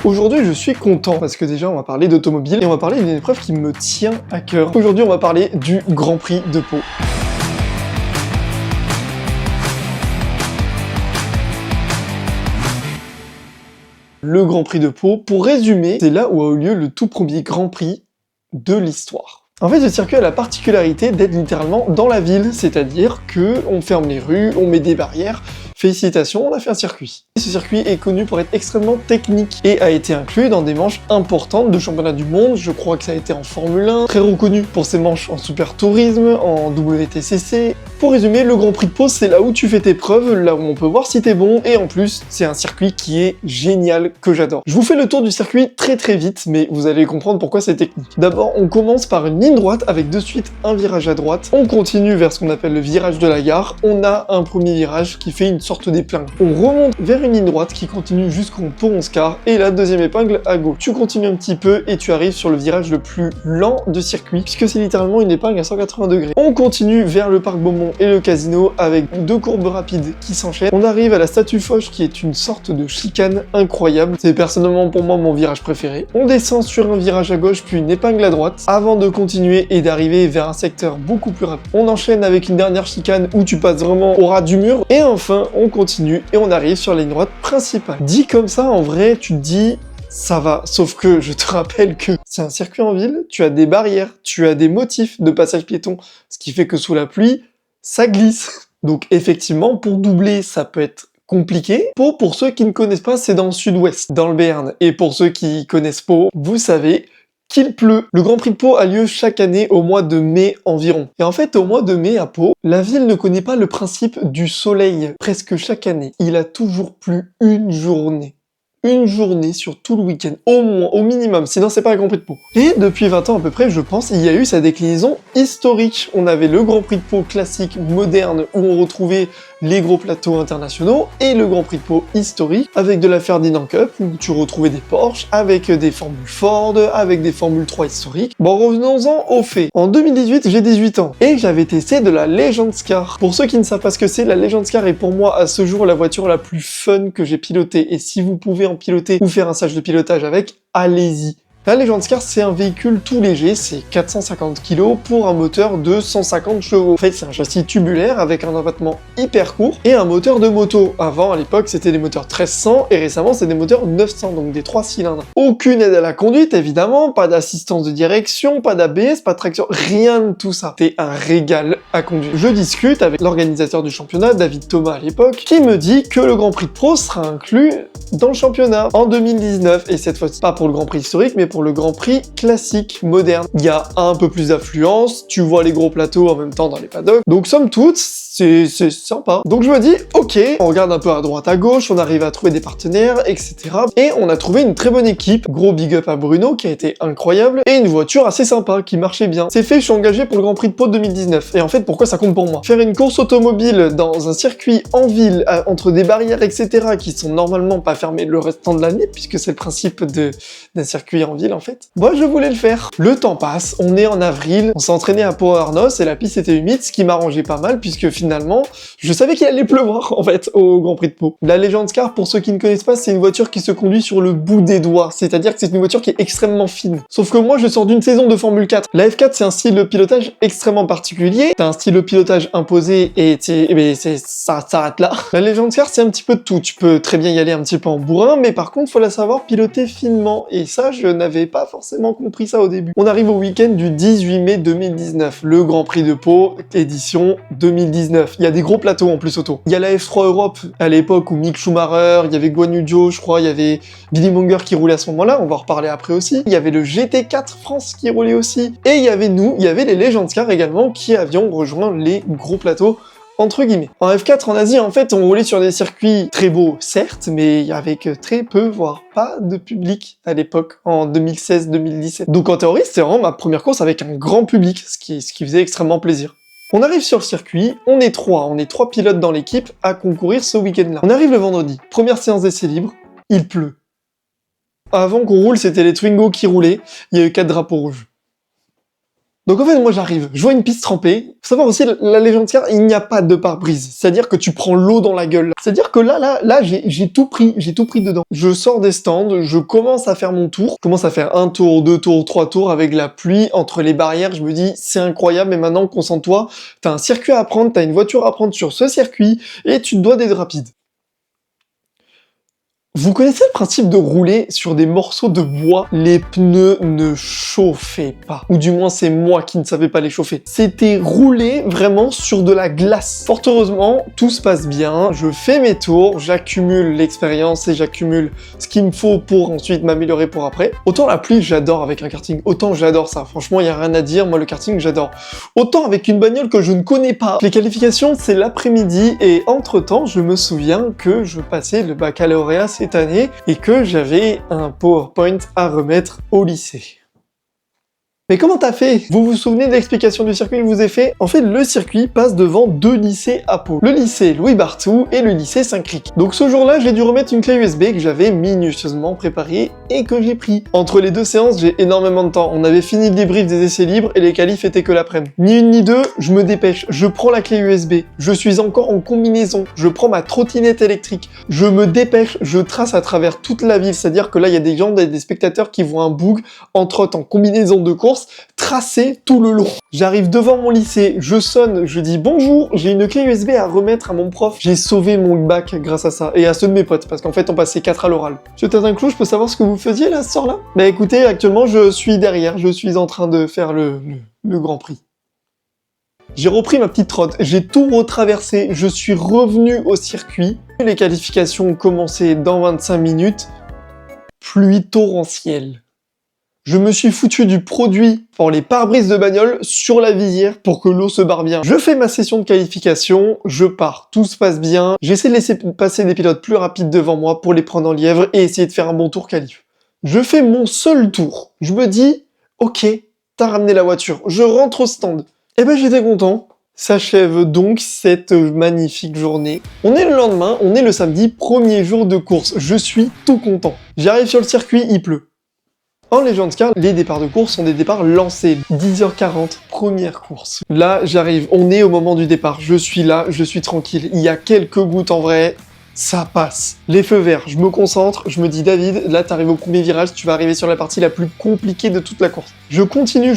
Aujourd'hui, je suis content parce que déjà, on va parler d'automobile et on va parler d'une épreuve qui me tient à cœur. Aujourd'hui, on va parler du Grand Prix de Pau. Le Grand Prix de Pau, pour résumer, c'est là où a eu lieu le tout premier Grand Prix de l'histoire. En fait, ce circuit a la particularité d'être littéralement dans la ville, c'est-à-dire que on ferme les rues, on met des barrières. Félicitations, on a fait un circuit. Ce circuit est connu pour être extrêmement technique et a été inclus dans des manches importantes de championnat du monde. Je crois que ça a été en Formule 1, très reconnu pour ses manches en Super Tourisme, en WTCC. Pour résumer, le Grand Prix de Pau, c'est là où tu fais tes preuves, là où on peut voir si t'es bon, et en plus, c'est un circuit qui est génial, que j'adore. Je vous fais le tour du circuit très vite, mais vous allez comprendre pourquoi c'est technique. D'abord, on commence par une ligne droite avec de suite un virage à droite. On continue vers ce qu'on appelle le virage de la gare. On a un premier virage qui fait une sorte d'épingle. On remonte vers une ligne droite qui continue jusqu'au pont 11 car et la deuxième épingle à gauche. Tu continues un petit peu et tu arrives sur le virage le plus lent de circuit puisque c'est littéralement une épingle à 180 degrés. On continue vers le parc Beaumont et le casino avec deux courbes rapides qui s'enchaînent. On arrive à la statue Foch qui est une sorte de chicane incroyable. C'est personnellement pour moi mon virage préféré. On descend sur un virage à gauche puis une épingle à droite avant de continuer et d'arriver vers un secteur beaucoup plus rapide. On enchaîne avec une dernière chicane où tu passes vraiment au ras du mur et enfin on continue et on arrive sur la ligne droite principale. Dit comme ça, en vrai, tu te dis ça va, sauf que je te rappelle que c'est un circuit en ville, tu as des barrières, tu as des motifs de passage piéton, ce qui fait que sous la pluie, ça glisse. Donc effectivement, pour doubler, ça peut être compliqué. Pau, pour ceux qui ne connaissent pas, c'est dans le sud-ouest, dans le Béarn. Et pour ceux qui connaissent Pau, vous savez qu'il pleut. Le Grand Prix de Pau a lieu chaque année au mois de mai environ. Et en fait, au mois de mai à Pau, la ville ne connaît pas le principe du soleil. Presque chaque année, il a toujours plu une journée. Une journée sur tout le week-end, au moins, au minimum, sinon c'est pas un Grand Prix de Pau. Et depuis 20 ans à peu près, je pense, il y a eu sa déclinaison historique. On avait le Grand Prix de Pau classique, moderne, où on retrouvait les gros plateaux internationaux, et le Grand Prix de Pau historique, avec de la Ferdinand Cup, où tu retrouvais des Porsche, avec des Formule Ford, avec des Formule 3 historiques. Bon, revenons-en aux faits. En 2018, j'ai 18 ans, et j'avais testé de la Legends Car. Pour ceux qui ne savent pas ce que c'est, la Legends Car est pour moi, à ce jour, la voiture la plus fun que j'ai pilotée, et si vous pouvez en piloter ou faire un stage de pilotage avec, allez-y. La Legends Car, c'est un véhicule tout léger, c'est 450 kg pour un moteur de 150 chevaux. En fait, c'est un châssis tubulaire avec un empattement hyper court et un moteur de moto. Avant, à l'époque, c'était des moteurs 1300 et récemment, c'est des moteurs 900, donc des 3 cylindres. Aucune aide à la conduite, évidemment, pas d'assistance de direction, pas d'ABS, pas de traction, rien de tout ça. C'est un régal à conduire. Je discute avec l'organisateur du championnat, David Thomas à l'époque, qui me dit que le Grand Prix de Pau sera inclus dans le championnat en 2019 et cette fois-ci pas pour le Grand Prix historique, mais pour le Grand Prix classique, moderne. Il y a un peu plus d'affluence, tu vois les gros plateaux en même temps dans les paddocks, donc somme toute, c'est sympa. Donc je me dis, ok, on regarde un peu à droite à gauche, on arrive à trouver des partenaires, etc. Et on a trouvé une très bonne équipe, gros big up à Bruno qui a été incroyable, et une voiture assez sympa, qui marchait bien. C'est fait, je suis engagé pour le Grand Prix de Pau 2019. Et en fait, pourquoi ça compte pour moi? Faire une course automobile dans un circuit en ville, entre des barrières, etc., qui sont normalement pas fermées le restant de l'année, puisque c'est le principe d'un circuit en ville, en fait. Moi, je voulais le faire. Le temps passe, on est en avril, on s'est entraîné à Pau-Arnos, et la piste était humide, ce qui m'arrangeait pas mal, puisque finalement, je savais qu'il allait pleuvoir, en fait, au Grand Prix de Pau. La Legends Car, pour ceux qui ne connaissent pas, c'est une voiture qui se conduit sur le bout des doigts, c'est-à-dire que c'est une voiture qui est extrêmement fine. Sauf que moi, je sors d'une saison de Formule 4. La F4, c'est un style de pilotage extrêmement particulier, t'as un style de pilotage imposé, et ça s'arrête là. La Legends Car, c'est un petit peu de tout. Tu peux très bien y aller un petit peu en bourrin, mais par contre, faut la savoir piloter finement, et ça, je n'avais pas forcément compris ça au début. On arrive au week-end du 18 mai 2019, le Grand Prix de Pau, édition 2019. Il y a des gros plateaux en plus auto. Il y a la F3 Europe à l'époque où Mick Schumacher, il y avait Guan Yu Zhou, je crois, il y avait Billy Monger qui roulait à ce moment-là, on va en reparler après aussi. Il y avait le GT4 France qui roulait aussi. Et il y avait nous, il y avait les Legends Car également qui avions rejoint les gros plateaux entre guillemets. En F4 en Asie, en fait, on roulait sur des circuits très beaux, certes, mais avec très peu, voire pas de public à l'époque, en 2016-2017. Donc en théorie, c'était vraiment ma première course avec un grand public, ce qui faisait extrêmement plaisir. On arrive sur le circuit, on est trois pilotes dans l'équipe à concourir ce week-end-là. On arrive le vendredi, première séance d'essai libre, il pleut. Avant qu'on roule, c'était les Twingo qui roulaient, il y a eu 4 drapeaux rouges. Donc en fait, moi j'arrive, je vois une piste trempée. Faut savoir aussi, la Legends Car, il n'y a pas de pare-brise. C'est-à-dire que tu prends l'eau dans la gueule. C'est-à-dire que là, j'ai tout pris dedans. Je sors des stands, je commence à faire mon tour. Je commence à faire un tour, 2 tours, 3 tours avec la pluie entre les barrières. Je me dis, c'est incroyable, mais maintenant, concentre-toi. T'as un circuit à prendre, t'as une voiture à prendre sur ce circuit, et tu dois d'être rapide. Vous connaissez le principe de rouler sur des morceaux de bois? Les pneus ne chauffaient pas. Ou du moins, c'est moi qui ne savais pas les chauffer. C'était rouler vraiment sur de la glace. Fort heureusement, tout se passe bien. Je fais mes tours, j'accumule l'expérience et j'accumule ce qu'il me faut pour ensuite m'améliorer pour après. Autant la pluie, j'adore avec un karting. Autant j'adore ça. Franchement, il n'y a rien à dire. Moi, le karting, j'adore. Autant avec une bagnole que je ne connais pas. Les qualifications, c'est l'après-midi et entre-temps, je me souviens que je passais le baccalauréat cette année et que j'avais un PowerPoint à remettre au lycée. Mais comment t'as fait? Vous vous souvenez de l'explication du circuit que je vous ai fait? En fait, le circuit passe devant 2 lycées à Pau. Le lycée Louis Barthou et le lycée Saint-Cricq. Donc ce jour-là, j'ai dû remettre une clé USB que j'avais minutieusement préparée et que j'ai pris. Entre les 2 séances, j'ai énormément de temps. On avait fini le débrief des essais libres et les qualifs étaient que l'après-midi. Ni une ni deux, je me dépêche. Je prends la clé USB. Je suis encore en combinaison. Je prends ma trottinette électrique. Je me dépêche. Je trace à travers toute la ville. C'est-à-dire que là, il y a des gens, des spectateurs qui voient un bug en trottant en combinaison de course tracé tout le long. J'arrive devant mon lycée, je sonne, je dis bonjour, j'ai une clé USB à remettre à mon prof. J'ai sauvé mon bac grâce à ça, et à ceux de mes potes, parce qu'en fait on passait 4 à l'oral. Je tâte un clou, je peux savoir ce que vous faisiez là, ce soir-là? Bah écoutez, actuellement je suis derrière, je suis en train de faire le Grand Prix. J'ai repris ma petite trotte, j'ai tout retraversé, je suis revenu au circuit. Les qualifications ont commencé dans 25 minutes. Pluie torrentielle. Je me suis foutu du produit pour les pare-brises de bagnole sur la visière pour que l'eau se barre bien. Je fais ma session de qualification, je pars, tout se passe bien. J'essaie de laisser passer des pilotes plus rapides devant moi pour les prendre en lièvre et essayer de faire un bon tour qualif. Je fais mon seul tour. Je me dis, ok, t'as ramené la voiture. Je rentre au stand. Eh ben j'étais content. S'achève donc cette magnifique journée. On est le lendemain, on est le samedi, premier jour de course. Je suis tout content. J'arrive sur le circuit, il pleut. En Legends Car, les départs de course sont des départs lancés. 10h40, première course. Là, j'arrive, on est au moment du départ. Je suis là, je suis tranquille. Il y a quelques gouttes en vrai, ça passe. Les feux verts, je me concentre, je me dis David, là t'arrives au premier virage, tu vas arriver sur la partie la plus compliquée de toute la course. Je continue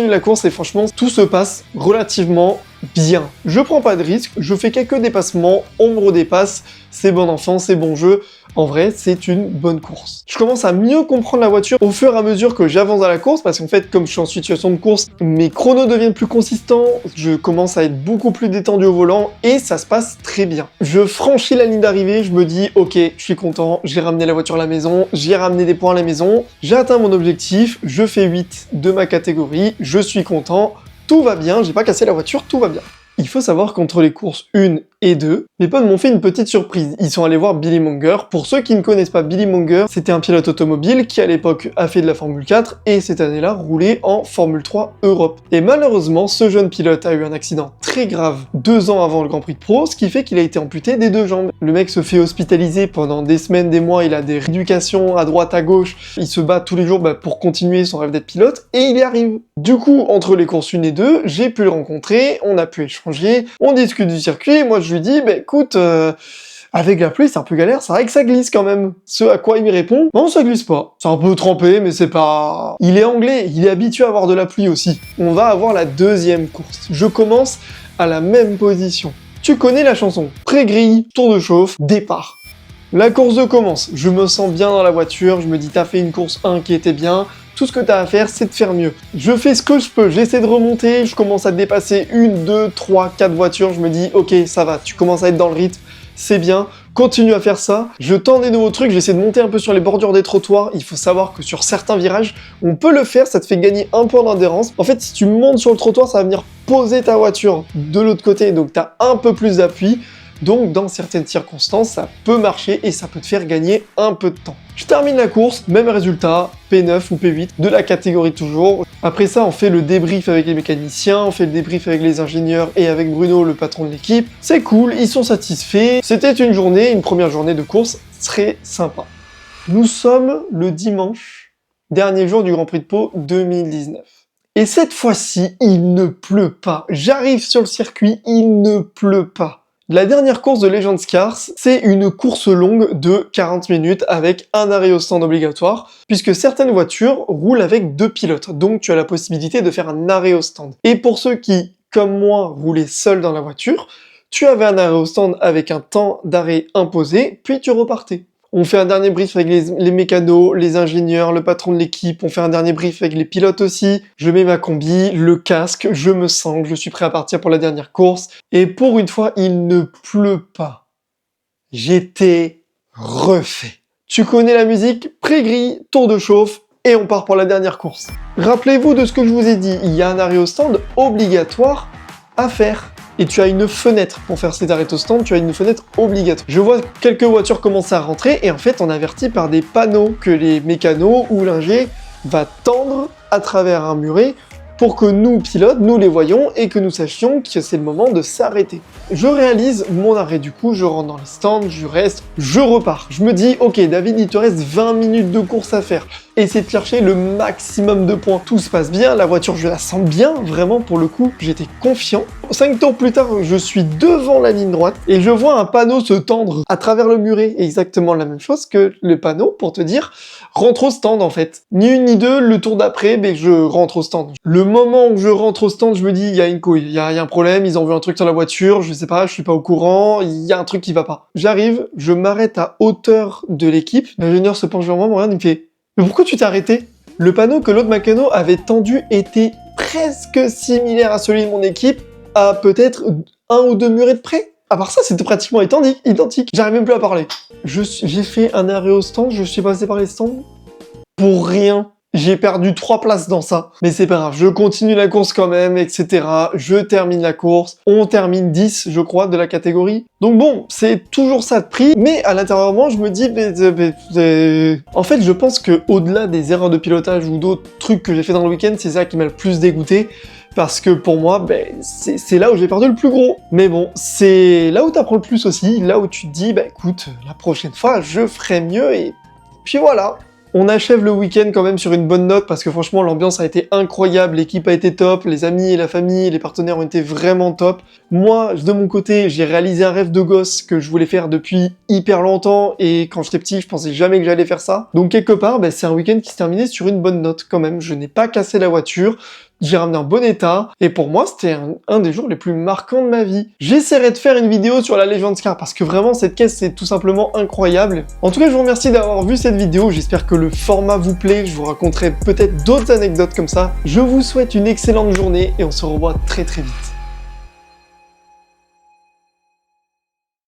la course et franchement, tout se passe relativement bien. Je prends pas de risque, je fais quelques dépassements, on me redépasse, c'est bon enfant, c'est bon jeu. En vrai, c'est une bonne course. Je commence à mieux comprendre la voiture au fur et à mesure que j'avance dans la course, parce qu'en fait, comme je suis en situation de course, mes chronos deviennent plus consistants, je commence à être beaucoup plus détendu au volant, et ça se passe très bien. Je franchis la ligne d'arrivée, je me dis, ok, je suis content, j'ai ramené la voiture à la maison, j'ai ramené des points à la maison, j'ai atteint mon objectif, je fais 8 de ma catégorie, je suis content, tout va bien, j'ai pas cassé la voiture, tout va bien. Il faut savoir qu'entre les courses 1 et 2, mes potes m'ont fait une petite surprise. Ils sont allés voir Billy Monger. Pour ceux qui ne connaissent pas Billy Monger, c'était un pilote automobile qui à l'époque a fait de la Formule 4 et cette année-là roulait en Formule 3 Europe. Et malheureusement, ce jeune pilote a eu un accident très grave 2 ans avant le Grand Prix de Pro, ce qui fait qu'il a été amputé des 2 jambes. Le mec se fait hospitaliser pendant des semaines, des mois, il a des rééducations à droite, à gauche, il se bat tous les jours pour continuer son rêve d'être pilote et il y arrive. Du coup, entre les courses 1 et 2, j'ai pu le rencontrer, on a pu échanger, on discute du circuit, moi je lui dis, bah écoute, avec la pluie c'est un peu galère, c'est vrai que ça glisse quand même. Ce à quoi il me répond, non ça glisse pas, c'est un peu trempé mais c'est pas... Il est anglais, il est habitué à avoir de la pluie aussi. On va avoir la deuxième course. Je commence à la même position. Tu connais la chanson, pré-grille, tour de chauffe, départ. La course commence, je me sens bien dans la voiture, je me dis t'as fait une course 1 qui était bien, tout ce que t'as à faire, c'est de faire mieux. Je fais ce que je peux, j'essaie de remonter, je commence à dépasser 1, 2, 3, 4 voitures, je me dis, ok, ça va, tu commences à être dans le rythme, c'est bien, continue à faire ça. Je tente des nouveaux trucs, j'essaie de monter un peu sur les bordures des trottoirs. Il faut savoir que sur certains virages, on peut le faire, ça te fait gagner un point d'adhérence. En fait, si tu montes sur le trottoir, ça va venir poser ta voiture de l'autre côté, donc t'as un peu plus d'appui. Donc dans certaines circonstances, ça peut marcher et ça peut te faire gagner un peu de temps. Je termine la course, même résultat, P9 ou P8, de la catégorie toujours. Après ça, on fait le débrief avec les mécaniciens, on fait le débrief avec les ingénieurs et avec Bruno, le patron de l'équipe. C'est cool, ils sont satisfaits. C'était une première journée de course très sympa. Nous sommes le dimanche, dernier jour du Grand Prix de Pau 2019. Et cette fois-ci, il ne pleut pas. J'arrive sur le circuit, il ne pleut pas. La dernière course de Legends Cars, c'est une course longue de 40 minutes avec un arrêt au stand obligatoire, puisque certaines voitures roulent avec 2 pilotes, donc tu as la possibilité de faire un arrêt au stand. Et pour ceux qui, comme moi, roulaient seuls dans la voiture, tu avais un arrêt au stand avec un temps d'arrêt imposé, puis tu repartais. On fait un dernier brief avec les mécanos, les ingénieurs, le patron de l'équipe, on fait un dernier brief avec les pilotes aussi. Je mets ma combi, le casque, je me sens, je suis prêt à partir pour la dernière course. Et pour une fois, il ne pleut pas. J'étais refait. Tu connais la musique, pré-grille, tour de chauffe, et on part pour la dernière course. Rappelez-vous de ce que je vous ai dit, il y a un arrêt au stand obligatoire à faire. Et tu as une fenêtre pour faire cet arrêt au stand, tu as une fenêtre obligatoire. Je vois quelques voitures commencer à rentrer et en fait on est averti par des panneaux que les mécanos ou l'ingé va tendre à travers un muret pour que nous, pilotes, nous les voyons et que nous sachions que c'est le moment de s'arrêter. Je réalise mon arrêt du coup, je rentre dans les stands, je reste, je repars. Je me dis, ok David, il te reste 20 minutes de course à faire. Essaie de chercher le maximum de points. Tout se passe bien, la voiture je la sens bien, vraiment pour le coup, j'étais confiant. 5 tours plus tard, je suis devant la ligne droite et je vois un panneau se tendre à travers le muret. Exactement la même chose que le panneau pour te dire, rentre au stand en fait. Ni une ni deux, le tour d'après, mais je rentre au stand. Le moment où je rentre au stand, je me dis, il y a une couille, il y a un problème, ils ont vu un truc sur la voiture, je sais pas, je suis pas au courant, il y a un truc qui va pas. J'arrive, je m'arrête à hauteur de l'équipe, l'ingénieur se penche vers moi, me regarde, il me fait « Mais pourquoi tu t'es arrêté ?» Le panneau que l'autre mécano avait tendu était presque similaire à celui de mon équipe, à peut-être 1 ou 2 murets de près. À part ça, c'était pratiquement identique. J'arrive même plus à parler. J'ai fait un arrêt au stand, je suis passé par les stands pour rien. J'ai perdu 3 places dans ça. Mais c'est pas grave, je continue la course quand même, etc. Je termine la course. On termine 10, je crois, de la catégorie. Donc bon, c'est toujours ça de prix. Mais à l'intérieur de moi, je me dis... En fait, je pense que au-delà des erreurs de pilotage ou d'autres trucs que j'ai fait dans le week-end, c'est ça qui m'a le plus dégoûté. Parce que pour moi, c'est là où j'ai perdu le plus gros. Mais bon, c'est là où t'apprends le plus aussi. Là où tu te dis, écoute, la prochaine fois, je ferai mieux et... Puis voilà. On achève le week-end quand même sur une bonne note parce que franchement l'ambiance a été incroyable, l'équipe a été top, les amis et la famille et les partenaires ont été vraiment top. Moi, de mon côté, j'ai réalisé un rêve de gosse que je voulais faire depuis hyper longtemps et quand j'étais petit, je pensais jamais que j'allais faire ça. Donc quelque part, c'est un week-end qui se terminait sur une bonne note quand même. Je n'ai pas cassé la voiture, j'ai ramené un bon état, et pour moi, c'était un des jours les plus marquants de ma vie. J'essaierai de faire une vidéo sur la Legends Cars, parce que vraiment, cette caisse, c'est tout simplement incroyable. En tout cas, je vous remercie d'avoir vu cette vidéo, j'espère que le format vous plaît, je vous raconterai peut-être d'autres anecdotes comme ça. Je vous souhaite une excellente journée, et on se revoit très très vite.